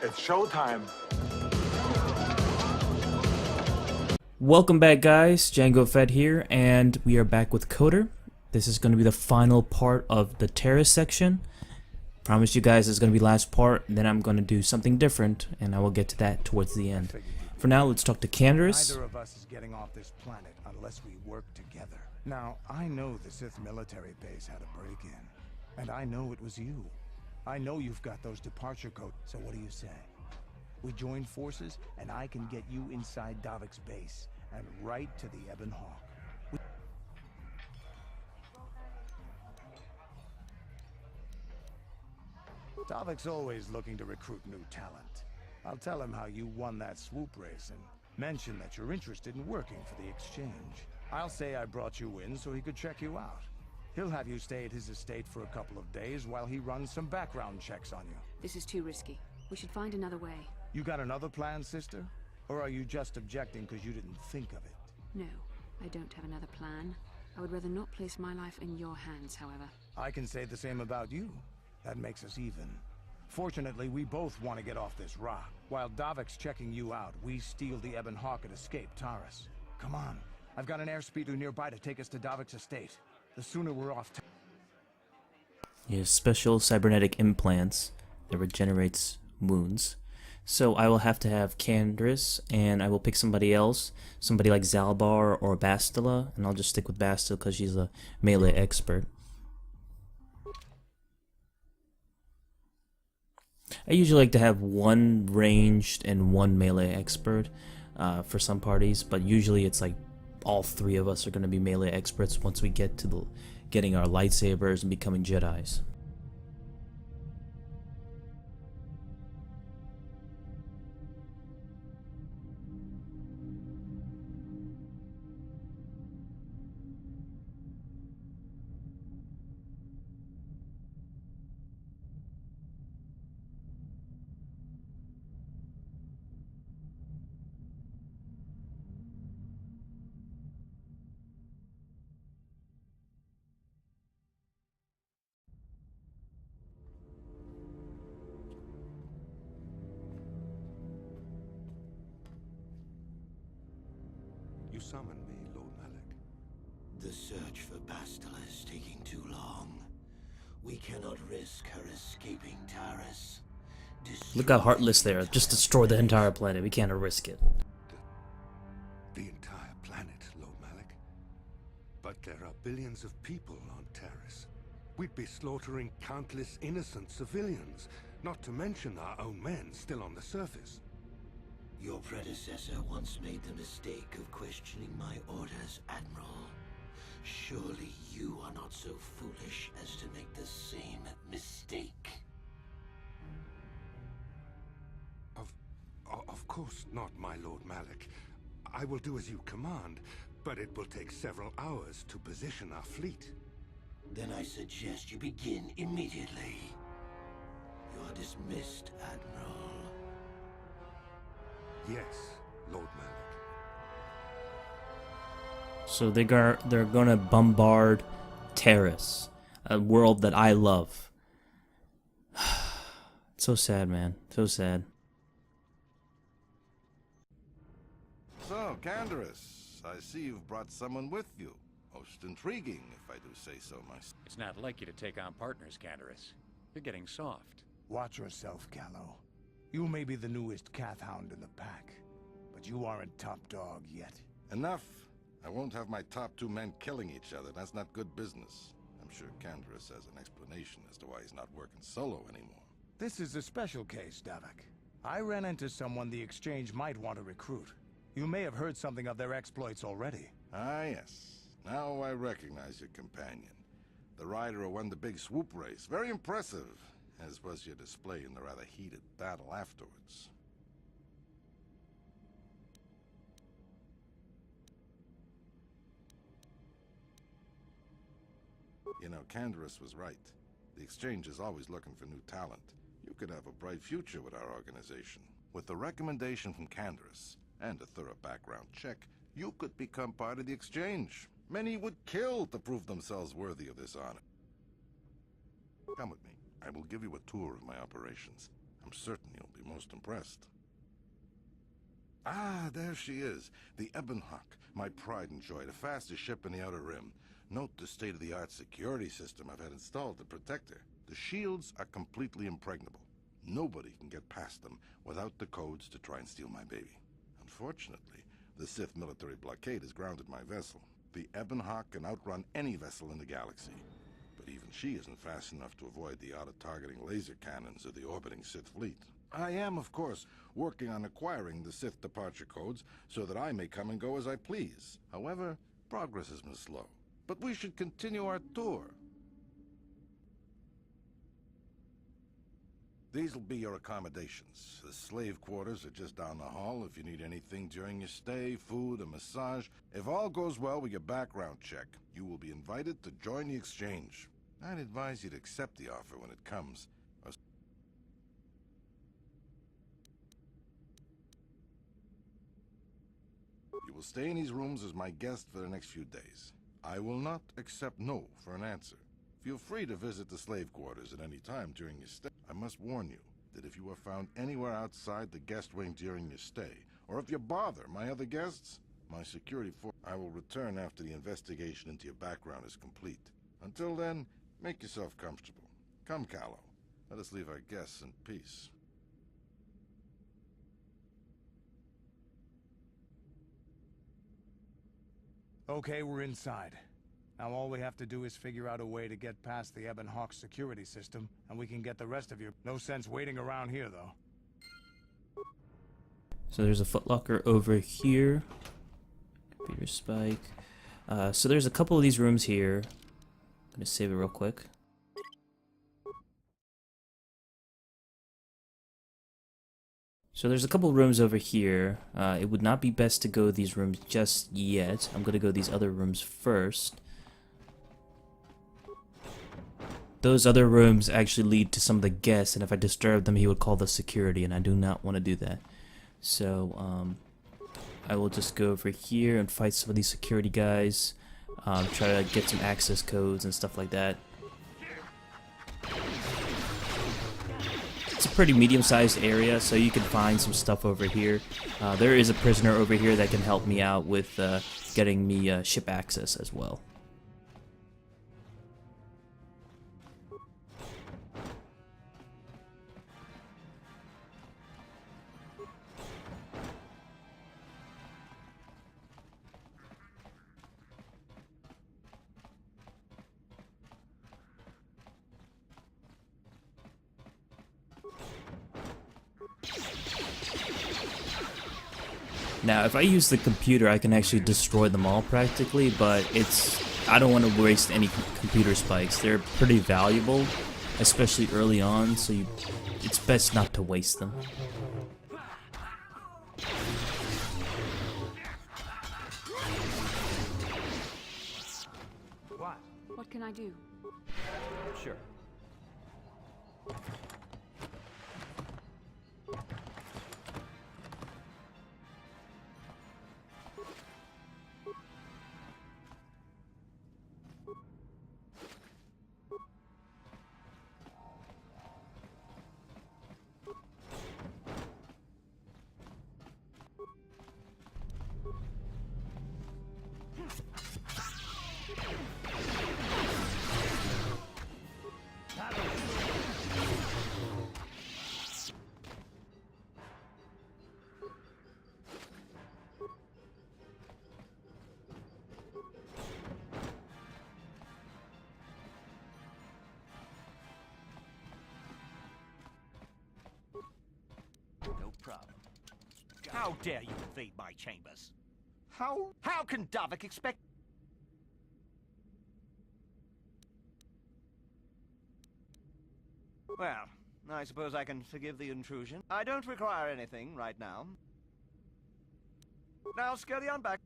It's showtime. Welcome back, guys. Django Fett here, and we are back with Coder. This is going to be the final part of the Taris section. Promise you guys it's going to be last part, then I'm going to do something different, and I will get to that towards the end. For now, let's talk to Taris. Neither of us is getting off this planet unless we work together. Now, I know the Sith military base had a break-in, and I know it was you. I know you've got those departure codes, so what do you say? We join forces, and I can get you inside Davik's base, and right to the Ebon Hawk. Davik's always looking to recruit new talent. I'll tell him how you won that swoop race, and mention that you're interested in working for the exchange. I'll say I brought you in so he could check you out. He'll have you stay at his estate for a couple of days while he runs some background checks on you. This is too risky. We should find another way. You got another plan, sister? Or are you just objecting because you didn't think of it? No, I don't have another plan. I would rather not place my life in your hands, however. I can say the same about you. That makes us even. Fortunately, we both want to get off this rock. While Davik's checking you out, we steal the Ebon Hawk and escape Taris. Come on. I've got an airspeeder nearby to take us to Davik's estate. The sooner we're off... He has special cybernetic implants that regenerates wounds. So I will have to have Taris, and I will pick somebody else. Somebody like Zalbar or Bastila, and I'll just stick with Bastila because she's a melee expert. I usually like to have one ranged and one melee expert for some parties, but usually it's like all three of us are going to be melee experts once we get to getting our lightsabers and becoming Jedis. You summoned me, Lord Malik. The search for Bastila is taking too long. We cannot risk her escaping Taris. Look how heartless they are. Just destroy the entire planet. We can't risk it. The entire planet, Lord Malik. But there are billions of people on Taris. We'd be slaughtering countless innocent civilians, not to mention our own men still on the surface. Your predecessor once made the mistake of questioning my orders, Admiral. Surely you are not so foolish as to make the same mistake. Of course not, my Lord Malik. I will do as you command, but it will take several hours to position our fleet. Then I suggest you begin immediately. You are dismissed, Admiral. Yes, Lord Malik. So they're gonna bombard Taris, a world that I love. It's so sad, man. So sad. So, Taris, I see you've brought someone with you. Most intriguing, if I do say so myself. It's not like you to take on partners, Taris. You're getting soft. Watch yourself, Callow. You may be the newest Cath Hound in the pack, but you aren't top dog yet. Enough. I won't have my top two men killing each other. That's not good business. I'm sure Taris has an explanation as to why he's not working solo anymore. This is a special case, Davik. I ran into someone the Exchange might want to recruit. You may have heard something of their exploits already. Ah, yes. Now I recognize your companion. The rider who won the big swoop race. Very impressive, as was your display in the rather heated battle afterwards. You know, Taris was right. The Exchange is always looking for new talent. You could have a bright future with our organization. With the recommendation from Taris and a thorough background check, you could become part of the Exchange. Many would kill to prove themselves worthy of this honor. Come with me. I will give you a tour of my operations. I'm certain you'll be most impressed. Ah, there she is. The Ebonhawk, my pride and joy, the fastest ship in the Outer Rim. Note the state-of-the-art security system I've had installed to protect her. The shields are completely impregnable. Nobody can get past them without the codes to try and steal my baby. Unfortunately, the Sith military blockade has grounded my vessel. The Ebonhawk can outrun any vessel in the galaxy. But even she isn't fast enough to avoid the auto-targeting laser cannons of the orbiting Sith fleet. I am, of course, working on acquiring the Sith departure codes so that I may come and go as I please. However, progress has been slow. But we should continue our tour. These will be your accommodations. The slave quarters are just down the hall if you need anything during your stay, food, a massage. If all goes well with your background check, you will be invited to join the exchange. I'd advise you to accept the offer when it comes. You will stay in these rooms as my guest for the next few days. I will not accept no for an answer. Feel free to visit the slave quarters at any time during your stay. I must warn you that if you are found anywhere outside the guest wing during your stay, or if you bother my other guests, my security force, I will return after the investigation into your background is complete. Until then, make yourself comfortable. Come, Callow. Let us leave our guests in peace. Okay, we're inside. Now all we have to do is figure out a way to get past the Ebonhawk security system, and we can get the rest of you. No sense waiting around here, though. So there's a footlocker over here. Computer spike. So there's a couple of these rooms here. I'm gonna save it real quick. So there's a couple rooms over here. It would not be best to go these rooms just yet. I'm gonna go these other rooms first. Those other rooms actually lead to some of the guests, and if I disturb them, he would call the security, and I do not want to do that. So, I will just go over here and fight some of these security guys. Try to get some access codes and stuff like that. It's a pretty medium-sized area, so you can find some stuff over here. There is a prisoner over here that can help me out with getting me ship access as well. Now, if I use the computer, I can actually destroy them all practically, but I don't want to waste any computer spikes. They're pretty valuable, especially early on, so it's best not to waste them. What can I do? Sure. No problem. How dare you invade my chambers? How can Davik expect... Well, I suppose I can forgive the intrusion. I don't require anything right now. Now scurry on back.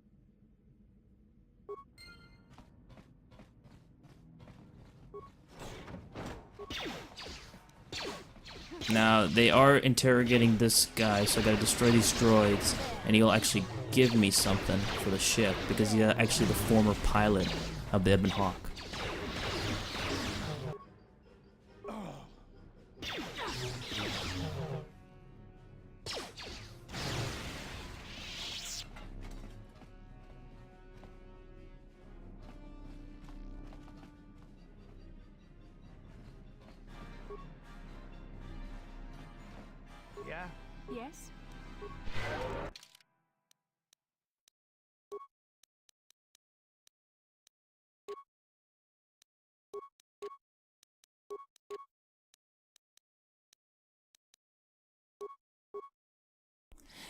Now, they are interrogating this guy, so I gotta destroy these droids, and he'll actually give me something for the ship, because he's actually the former pilot of the Ebonhawk. Yes?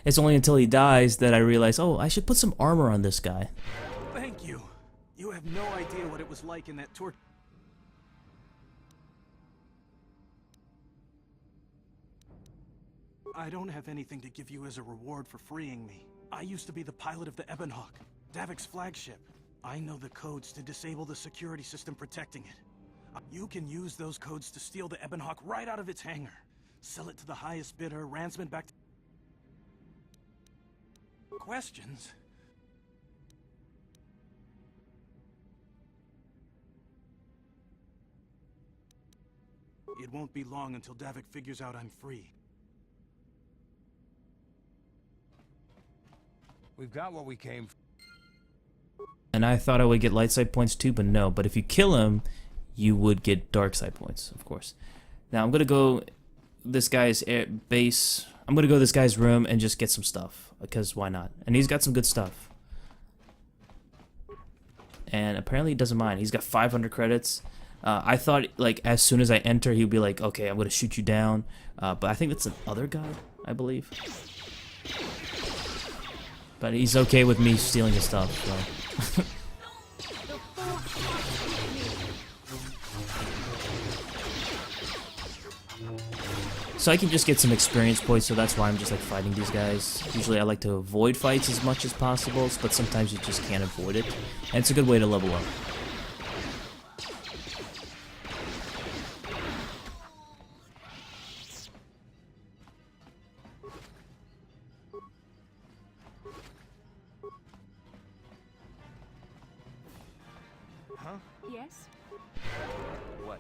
It's only until he dies that I realize, oh, I should put some armor on this guy. Thank you. You have no idea what it was like in that tour. I don't have anything to give you as a reward for freeing me. I used to be the pilot of the Ebonhawk, Davik's flagship. I know the codes to disable the security system protecting it. You can use those codes to steal the Ebonhawk right out of its hangar. Sell it to the highest bidder, ransom it back to... Questions? It won't be long until Davik figures out I'm free. We've got what we came for. And I thought I would get light side points too, but no. But if you kill him, you would get dark side points, of course. Now I'm gonna go this guy's base. I'm gonna go this guy's room and just get some stuff, because why not? And he's got some good stuff. And apparently he doesn't mind. He's got 500 credits. I thought, like, as soon as I enter, he'd be like, okay, I'm gonna shoot you down. But I think that's the other guy, I believe. But he's okay with me stealing his stuff, so. So I can just get some experience points, so that's why I'm just like fighting these guys. Usually I like to avoid fights as much as possible, but sometimes you just can't avoid it. And it's a good way to level up. Huh? Yes? What?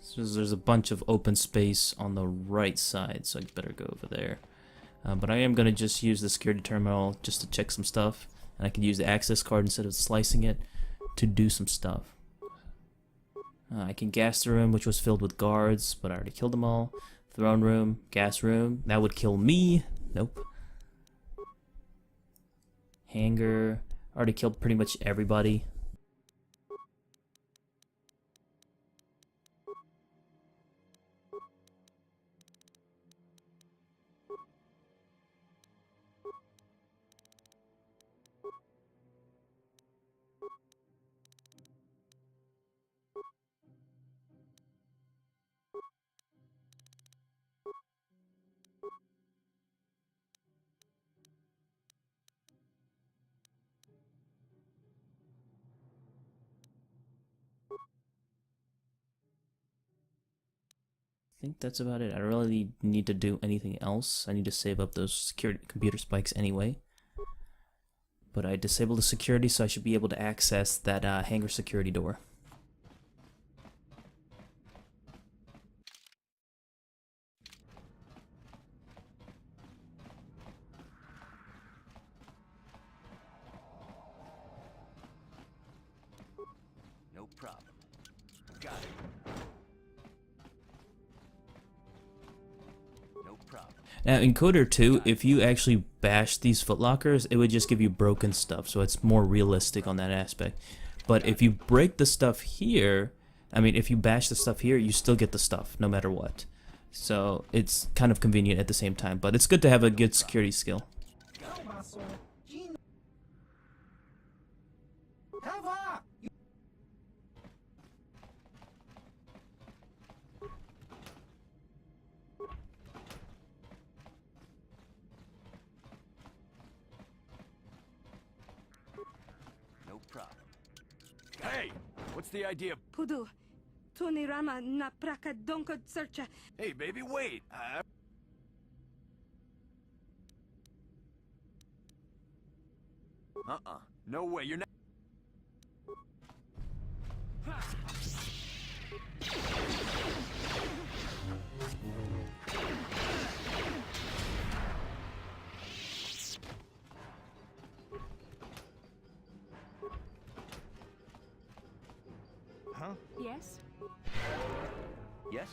So there's a bunch of open space on the right side, so I better go over there. But I am going to just use the security terminal just to check some stuff. And I can use the access card instead of slicing it to do some stuff. I can gas the room, which was filled with guards, but I already killed them all. Throne room, gas room, that would kill me. Nope. Hangar, already killed pretty much everybody. think that's about it. I don't really need to do anything else. I need to save up those security computer spikes anyway. But I disabled the security, so I should be able to access that hangar security door. No problem. Got it. No problem. Now in Coder 2, if you actually bash these footlockers, it would just give you broken stuff, so it's more realistic on that aspect. But if you break the stuff here, I mean, if you bash the stuff here, you still get the stuff, no matter what. So it's kind of convenient at the same time, but it's good to have a good security skill. No problem. Hey, what's the idea? Pudu, Tunirama na praka donko searcha. Hey, baby, wait. No way, you're not. Huh? Yes? Yes?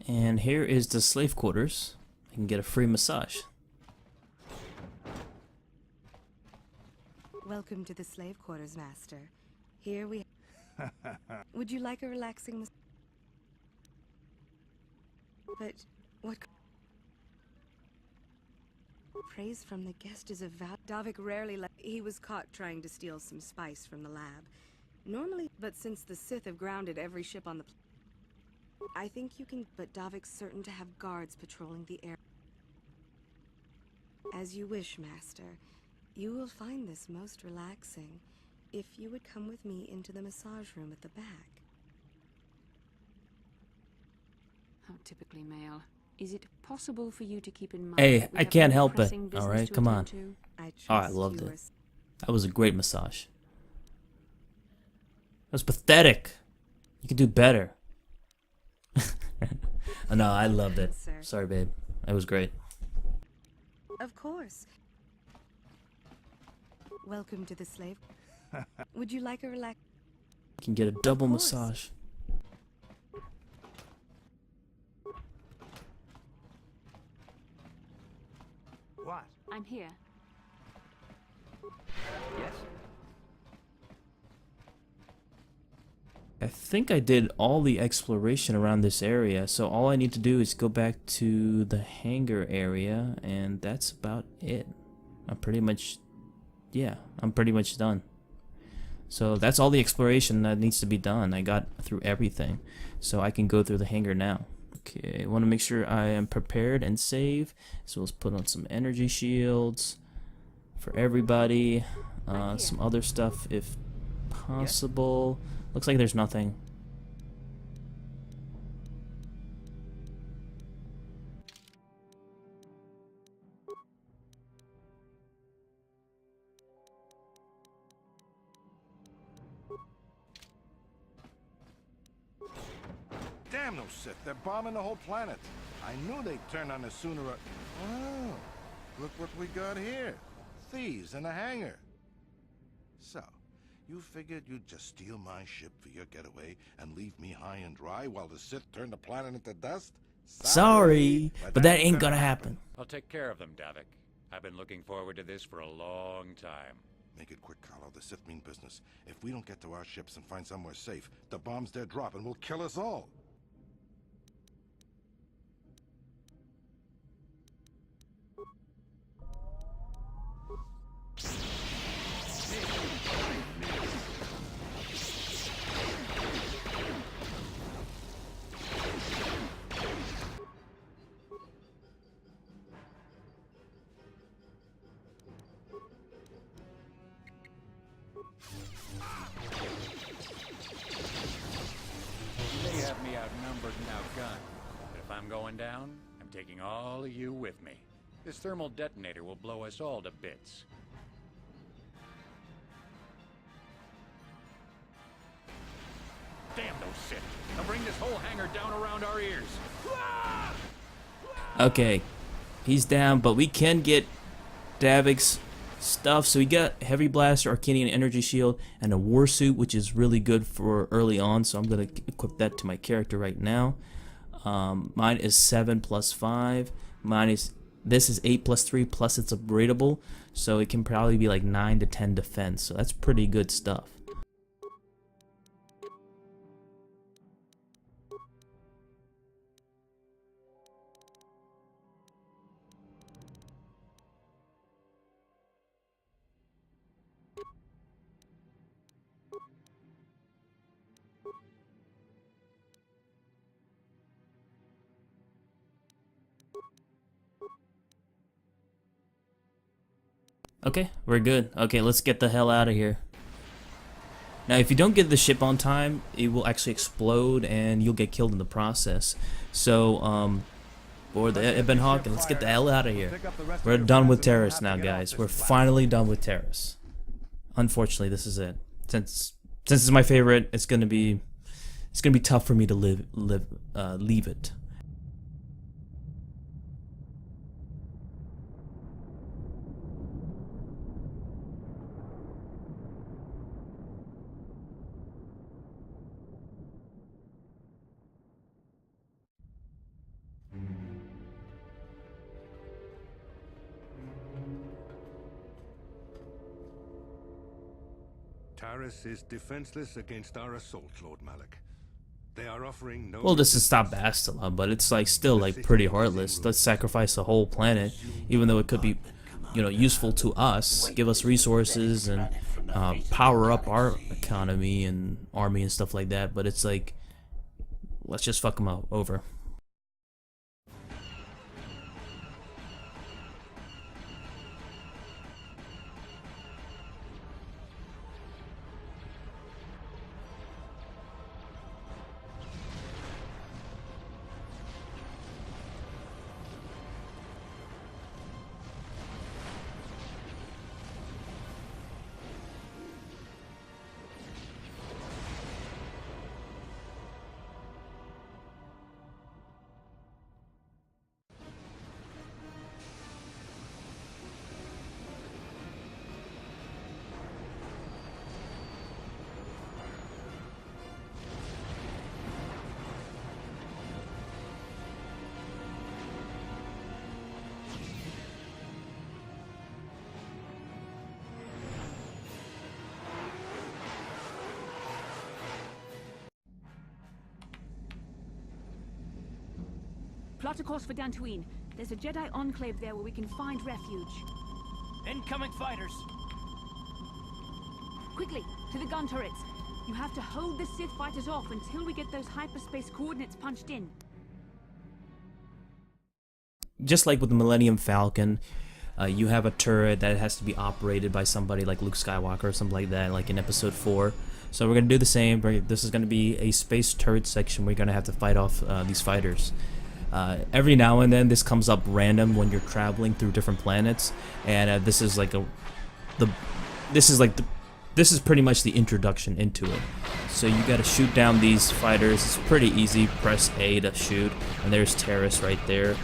And here is the slave quarters. I can get a free massage. Welcome to the slave quarters, Master. Here we... Would you like a relaxing But what... Praise from the guest is a vow. Davik rarely he was caught trying to steal some spice from the lab. Normally, but since the Sith have grounded every ship on the I think you can, but Davik's certain to have guards patrolling the air. As you wish, Master. You will find this most relaxing if you would come with me into the massage room at the back. How typically male. Is it possible for you to keep in mind? Hey, we I have can't more help it. pressing business Alright, to come on. attend to? I Oh, I trust loved you it. are That was a great massage. That was pathetic. You could do better. Oh, no, I loved it. Sir. Sorry, babe. That was great. Of course. Welcome to the slave. Would you like a relax? You can get a double course. massage. What? I'm here. Yes? I think I did all the exploration around this area, so all I need to do is go back to the hangar area, and that's about it. I'm pretty much done. So that's all the exploration that needs to be done. I got through everything, so I can go through the hangar now. Okay, I want to make sure I am prepared and safe, so let's put on some energy shields for everybody, some other stuff if possible. Looks like there's nothing. Damn those Sith, they're bombing the whole planet. I knew they'd turn on us sooner or... Oh, look what we got here. Thieves in a hangar. So, you figured you'd just steal my ship for your getaway and leave me high and dry while the Sith turn the planet into dust? Sorry, but that ain't gonna happen. I'll take care of them, Davik. I've been looking forward to this for a long time. Make it quick, Carlo. The Sith mean business. If we don't get to our ships and find somewhere safe, the bombs they're dropping will kill us all. burdened-out gun. But if I'm going down, I'm taking all of you with me. This thermal detonator will blow us all to bits. Damn those Sith! They'll bring this whole hangar down around our ears. Okay, he's down, but we can get Davik's stuff. So we got Heavy Blaster, Arcanian Energy Shield, and a War Suit, which is really good for early on. So I'm going to equip that to my character right now. Mine is 7 plus 5. This is 8 plus 3, plus it's upgradable. So it can probably be like 9 to 10 defense. So that's pretty good stuff. Okay, we're good. Okay, let's get the hell out of here. Now, if you don't get the ship on time, it will actually explode and you'll get killed in the process. So, board the Ebonhawk and let's get the hell out of here. We're done with Taris now, guys. We're finally done with Taris. Unfortunately, this is it. Since it's my favorite, it's gonna be tough for me to leave it. Taris is defenseless against our assault, Lord Malik. They are offering no... Well, this is stop Bastila, but it's like still like pretty heartless. Let's sacrifice the whole planet, even though it could be, you know, useful to us, give us resources and power up our economy and army and stuff like that. But it's like, let's just fuck them over. Plot a course for Dantooine. There's a Jedi enclave there where we can find refuge. Incoming fighters! Quickly, to the gun turrets. You have to hold the Sith fighters off until we get those hyperspace coordinates punched in. Just like with the Millennium Falcon, you have a turret that has to be operated by somebody like Luke Skywalker or something like that, like in Episode 4. So we're going to do the same. This is going to be a space turret section. We're going to have to fight off these fighters. Every now and then this comes up random when you're traveling through different planets, and this is pretty much the introduction into it. So you got to shoot down these fighters. It's pretty easy. Press A to shoot, and there's Taris right there.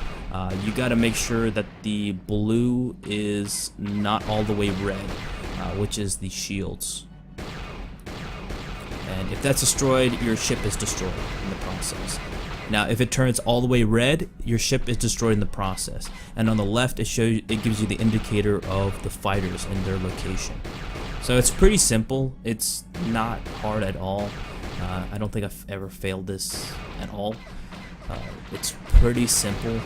You got to make sure that the blue is not all the way red, which is the shields. And if that's destroyed, your ship is destroyed in the process. Now, if it turns all the way red, your ship is destroyed in the process. And on the left, it gives you the indicator of the fighters and their location. So it's pretty simple. It's not hard at all. I don't think I've ever failed this at all. It's pretty simple.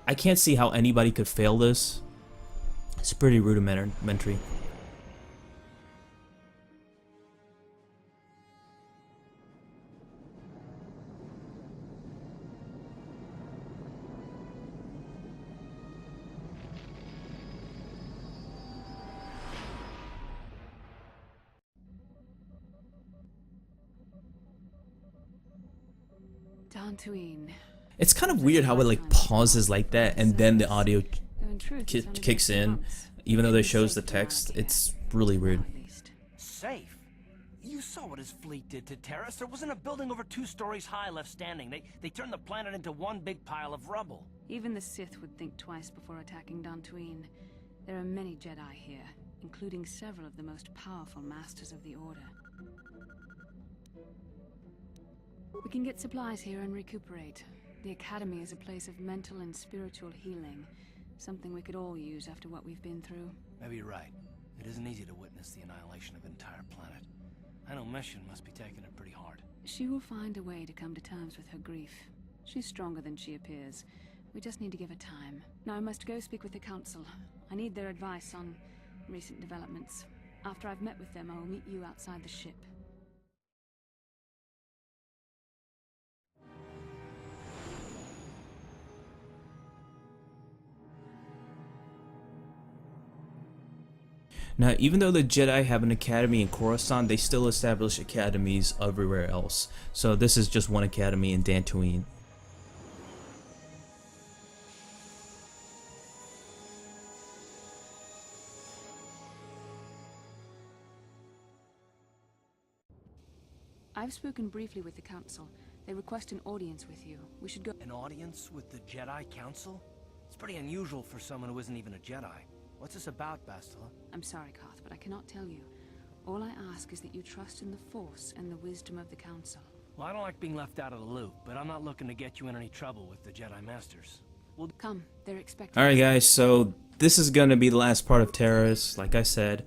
I can't see how anybody could fail this. It's pretty rudimentary. Dantooine. It's kind of weird how it like pauses like that and then the audio Though in truth, it's only been kicks 2 in, months. even though they It's shows the safe for now, text. dear. It's really weird. At least. Safe? You saw what his fleet did to Taris. There wasn't a building over 2 stories high left standing. They turned the planet into one big pile of rubble. Even the Sith would think twice before attacking Dantooine. There are many Jedi here, including several of the most powerful masters of the Order. We can get supplies here and recuperate. The Academy is a place of mental and spiritual healing, something we could all use after what we've been through. Maybe you're right. It isn't easy to witness the annihilation of an entire planet. I know Mission must be taking it pretty hard. She will find a way to come to terms with her grief. She's stronger than she appears. We just need to give her time. Now I must go speak with the Council. I need their advice on recent developments. After I've met with them, I will meet you outside the ship. Now, even though the Jedi have an academy in Coruscant, they still establish academies everywhere else. So this is just one academy in Dantooine. I've spoken briefly with the Council. They request an audience with you. We should go. An audience with the Jedi Council? It's pretty unusual for someone who isn't even a Jedi. What's this about, Bastila? I'm sorry, Koth, but I cannot tell you. All I ask is that you trust in the Force and the wisdom of the Council. Well, I don't like being left out of the loop, but I'm not looking to get you in any trouble with the Jedi Masters. Well, come. They're expecting. Alright guys, so this is going to be the last part of Taris, like I said.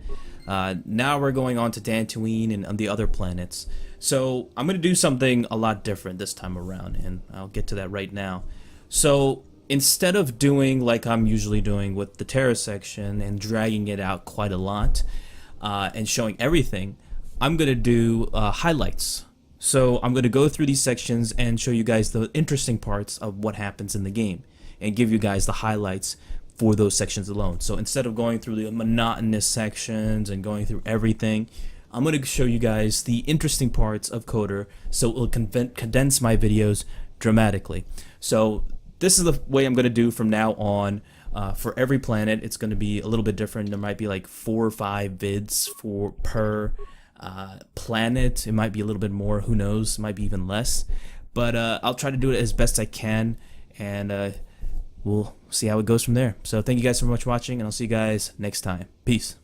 Now we're going on to Dantooine and on the other planets. So I'm going to do something a lot different this time around, and I'll get to that right now. So instead of doing like I'm usually doing with the Taris section and dragging it out quite a lot and showing everything, I'm going to do highlights. So I'm going to go through these sections and show you guys the interesting parts of what happens in the game and give you guys the highlights for those sections alone. So instead of going through the monotonous sections and going through everything, I'm going to show you guys the interesting parts of Coder, so it will condense my videos dramatically. So this is the way I'm going to do from now on. For every planet, it's going to be a little bit different. There might be like 4 or 5 vids per planet. It might be a little bit more, who knows, it might be even less. But I'll try to do it as best I can, and we'll see how it goes from there. So thank you guys so much for watching, and I'll see you guys next time. Peace.